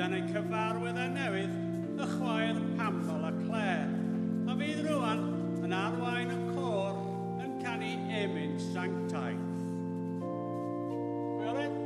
yn eu cyfarwyddau newydd, y chwaer Pamfol a Clare. A fydd rwan yn arwain y côr yn canu Emyn Sanctaeth. Gweled?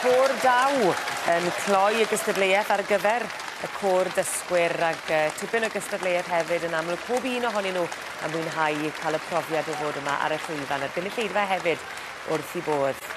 Côr daw yn cloi y gystadleuaeth ar gyfer y côr dysgwyr ac tipyn o gystadleuaeth hefyd yn amlwg pob un ohonyn nhw yn mwynhau cael y profiad o fod yma ar y llwyfan a'r gynulleidfa hefyd wrth i bodd.